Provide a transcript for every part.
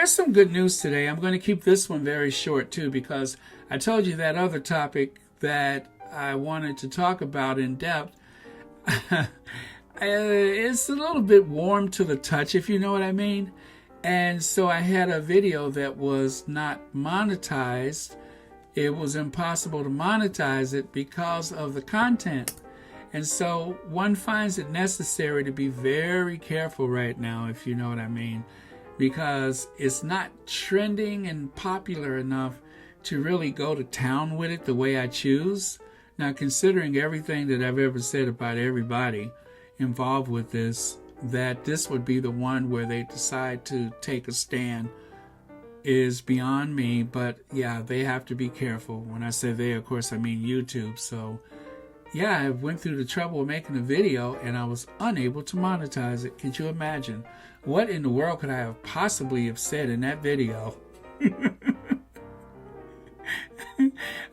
There's some good news today. I'm going to keep this one very short too, because I told you that other topic that I wanted to talk about in depth. It's a little bit warm to the touch, if you know what I mean. And so I had a video that was not monetized. It was impossible to monetize it because of the content. And so one finds it necessary to be very careful right now, if you know what I mean, because it's not trending and popular enough to really go to town with it the way I choose. Now, considering everything that I've ever said about everybody involved with this, that this would be the one where they decide to take a stand is beyond me. But yeah, they have to be careful. When I say they, of course, I mean YouTube. So yeah, I went through the trouble of making a video and I was unable to monetize it. Could you imagine? What in the world could I have possibly have said in that video?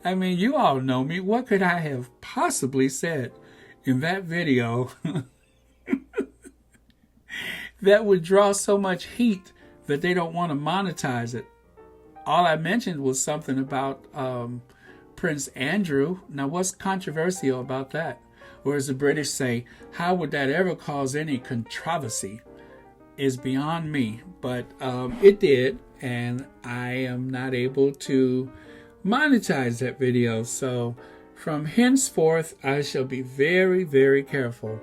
I mean, you all know me. What could I have possibly said in that video that would draw so much heat that they don't want to monetize it? All I mentioned was something about Prince Andrew. Now, what's controversial about that? Or as the British say, how would that ever cause any controversy? Is beyond me. But it did, and I am not able to monetize that video. So from henceforth, I shall be very, very careful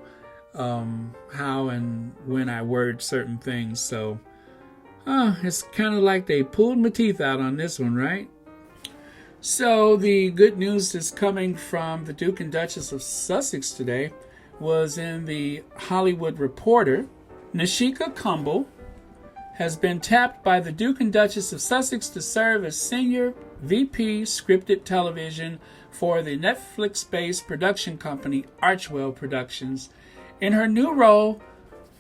how and when I word certain things. So it's kind of like they pulled my teeth out on this one, right? So the good news is coming from the Duke and Duchess of Sussex today was in the Hollywood Reporter. Nishika Kumble has been tapped by the Duke and Duchess of Sussex to serve as Senior VP Scripted Television for the Netflix-based production company Archwell Productions. In her new role,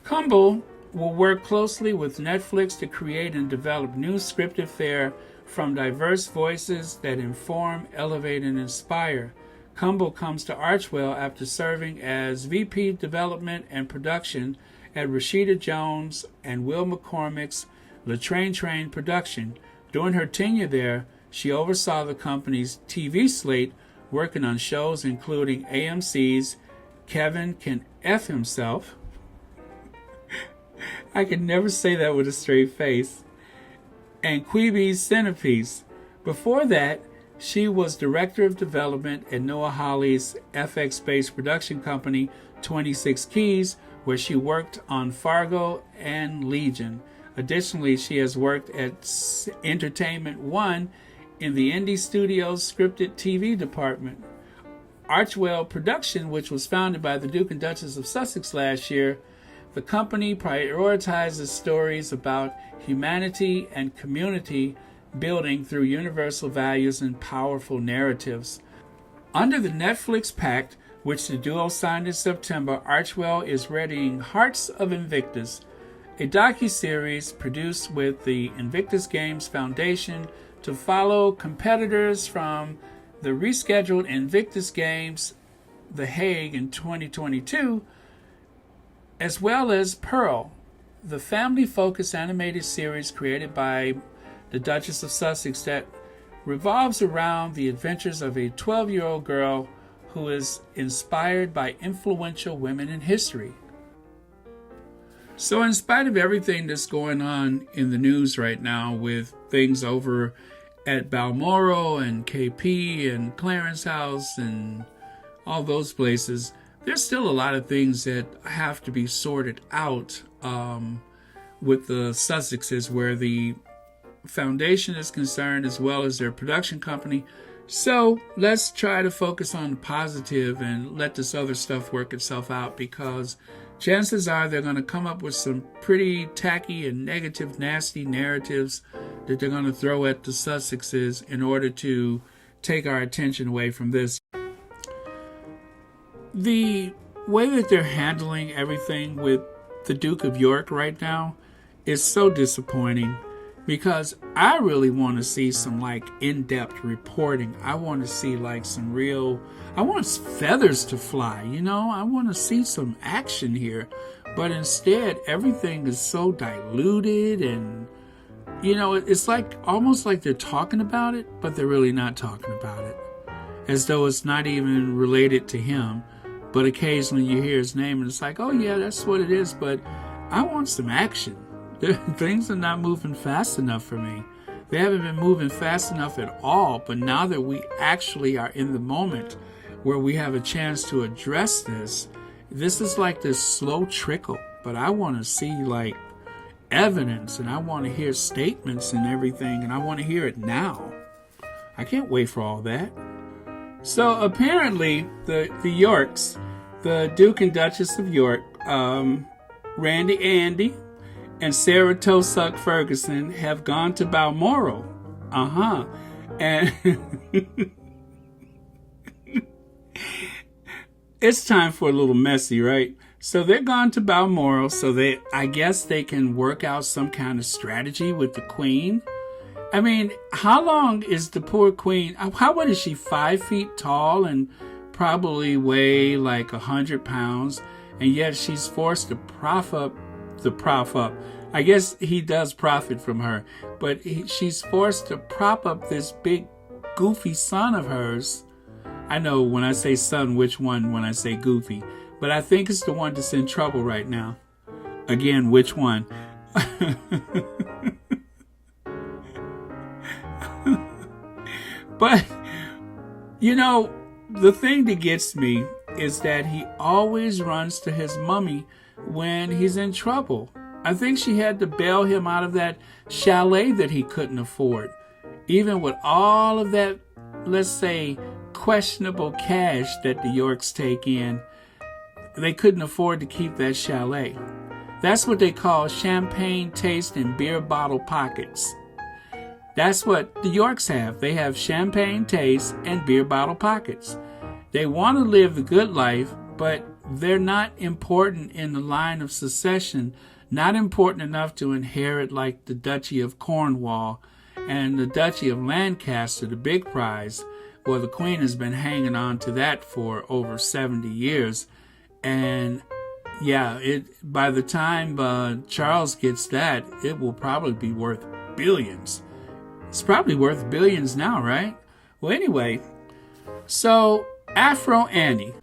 Kumble will work closely with Netflix to create and develop new scripted fare from diverse voices that inform, elevate, and inspire. Kumble comes to Archwell after serving as VP Development and Production at Rashida Jones and Will McCormick's La Train Train production. During her tenure there, she oversaw the company's TV slate, working on shows including AMC's Kevin Can F Himself. I could never say that with a straight face. And Quibi's Centerpiece. Before that, she was Director of Development at Noah Hawley's FX-based production company, 26 Keys, where she worked on Fargo and Legion. Additionally, she has worked at Entertainment One in the Indie Studios scripted TV department. Archwell Production, which was founded by the Duke and Duchess of Sussex last year, the company prioritizes stories about humanity and community building through universal values and powerful narratives. Under the Netflix Pact, which the duo signed in September, Archwell is readying Hearts of Invictus, a docuseries produced with the Invictus Games Foundation to follow competitors from the rescheduled Invictus Games, The Hague in 2022, as well as Pearl, the family-focused animated series created by the Duchess of Sussex that revolves around the adventures of a 12-year-old girl who is inspired by influential women in history. So in spite of everything that's going on in the news right now with things over at Balmoral and KP and Clarence House and all those places, there's still a lot of things that have to be sorted out with the Sussexes, where the foundation is concerned, as well as their production company. So let's try to focus on the positive and let this other stuff work itself out, because chances are they're going to come up with some pretty tacky and negative, nasty narratives that they're going to throw at the Sussexes in order to take our attention away from this. The way that they're handling everything with the Duke of York right now is so disappointing, because I really want to see some in-depth reporting. I want to see some real, I want feathers to fly, I want to see some action here. But instead, everything is so diluted and it's like almost like they're talking about it, but they're really not talking about it, as though it's not even related to him. But occasionally you hear his name and it's like, oh yeah, that's what it is, but I want some action. Things are not moving fast enough for me. They haven't been moving fast enough at all, but now that we actually are in the moment where we have a chance to address this is like this slow trickle. But I want to see like evidence, and I want to hear statements and everything, and I want to hear it now. I can't wait for all that. So apparently the Yorks, the Duke and Duchess of York, Randy Andy and Sarah Tosuck Ferguson have gone to Balmoral. And it's time for a little messy, right? So they're gone to Balmoral so I guess they can work out some kind of strategy with the Queen. I mean, how long is the poor Queen? What is she, 5 feet tall and probably weigh like 100 pounds? And yet she's forced to prop up. I guess he does profit from her, but she's forced to prop up this big goofy son of hers. I know when I say son, which one when I say goofy, but I think it's the one that's in trouble right now. Again, which one? But, the thing that gets me is that he always runs to his mummy when he's in trouble. I think she had to bail him out of that chalet that he couldn't afford. Even with all of that, let's say, questionable cash that the Yorks take in, they couldn't afford to keep that chalet. That's what they call champagne taste and beer bottle pockets. That's what the Yorks have. They have champagne taste and beer bottle pockets. They want to live the good life, but they're not important in the line of succession, not important enough to inherit like the Duchy of Cornwall and the Duchy of Lancaster, the big prize. Well, the Queen has been hanging on to that for over 70 years. And yeah, by the time Charles gets that, it will probably be worth billions. It's probably worth billions now, right? Well, anyway, so Afro Annie.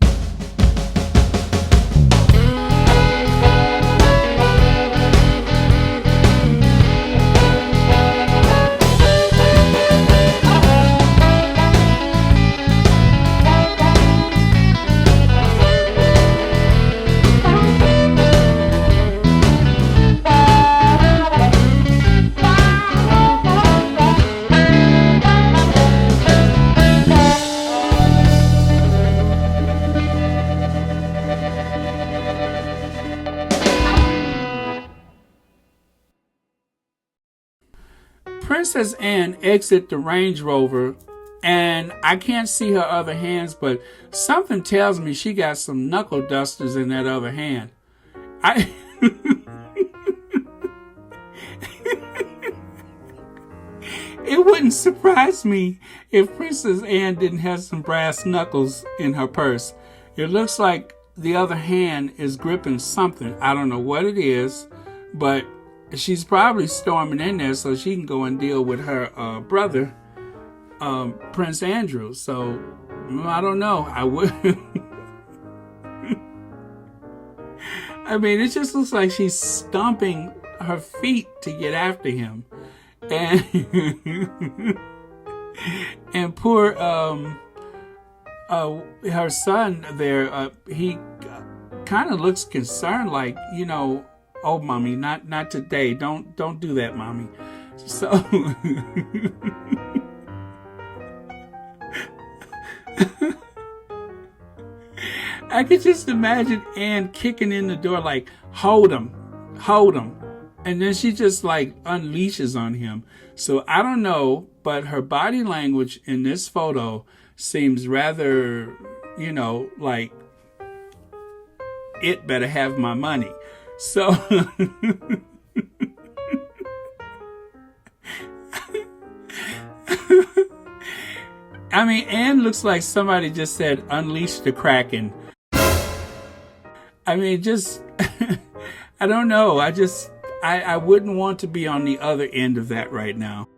Princess Anne exit the Range Rover, and I can't see her other hands, but something tells me she got some knuckle dusters in that other hand. It wouldn't surprise me if Princess Anne didn't have some brass knuckles in her purse. It looks like the other hand is gripping something. I don't know what it is, but she's probably storming in there so she can go and deal with her brother, Prince Andrew. So, I don't know. I would. I mean, it just looks like she's stomping her feet to get after him. And poor, her son there, he kind of looks concerned, like, oh, mommy, not today. Don't do that, mommy. So I could just imagine Anne kicking in the door like, hold him. And then she just like unleashes on him. So I don't know, but her body language in this photo seems rather, like it better have my money. So, I mean, Anne looks like somebody just said, unleash the Kraken. I mean, just, I don't know. I wouldn't want to be on the other end of that right now.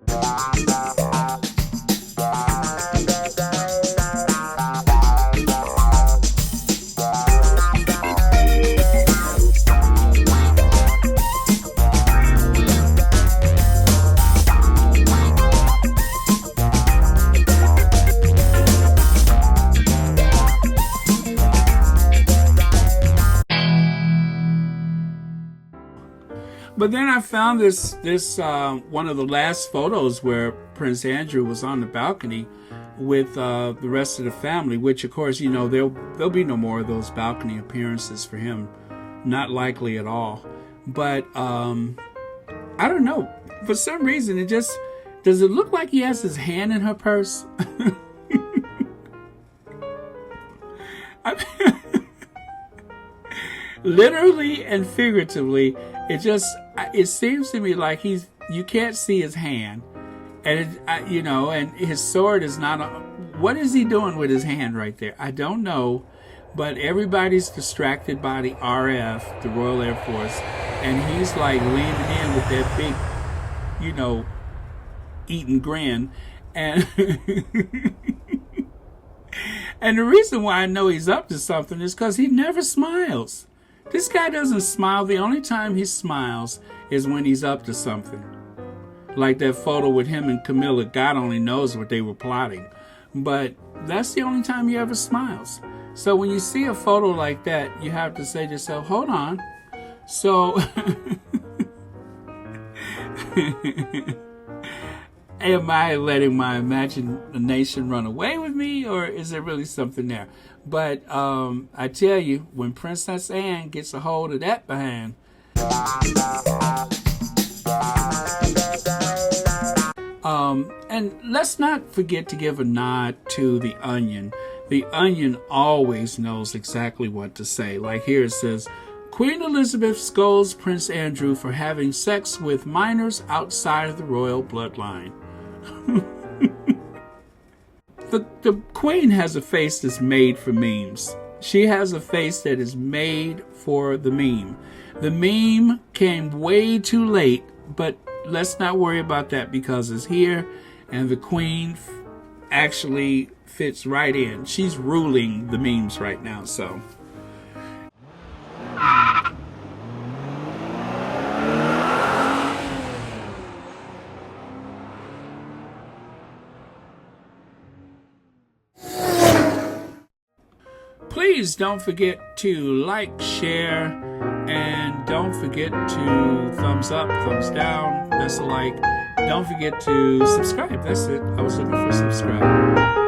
But then I found this one of the last photos where Prince Andrew was on the balcony with the rest of the family, which of course, you know, there'll be no more of those balcony appearances for him. Not likely at all. But I don't know. For some reason, does it look like he has his hand in her purse? Literally and figuratively, it seems to me like you can't see his hand, and and his sword is not. What is he doing with his hand right there? I don't know, but everybody's distracted by the RF, the Royal Air Force, and he's like leaning in with that big, eating grin, and and the reason why I know he's up to something is because he never smiles. This guy doesn't smile. The only time he smiles is when he's up to something. Like that photo with him and Camilla. God only knows what they were plotting. But that's the only time he ever smiles. So when you see a photo like that, you have to say to yourself, hold on. So, am I letting my imagination run away with me, or is there really something there? But I tell you, when Princess Anne gets a hold of that behind, and let's not forget to give a nod to The Onion. The Onion always knows exactly what to say. Like here it says, Queen Elizabeth scolds Prince Andrew for having sex with minors outside of the royal bloodline. The Queen has a face that's made for memes. She has a face that is made for the meme. The meme came way too late, but let's not worry about that because it's here, and the Queen actually fits right in. She's ruling the memes right now, so... Please don't forget to like, share, and don't forget to thumbs up, thumbs down. That's a like. Don't forget to subscribe. That's it. I was looking for subscribe.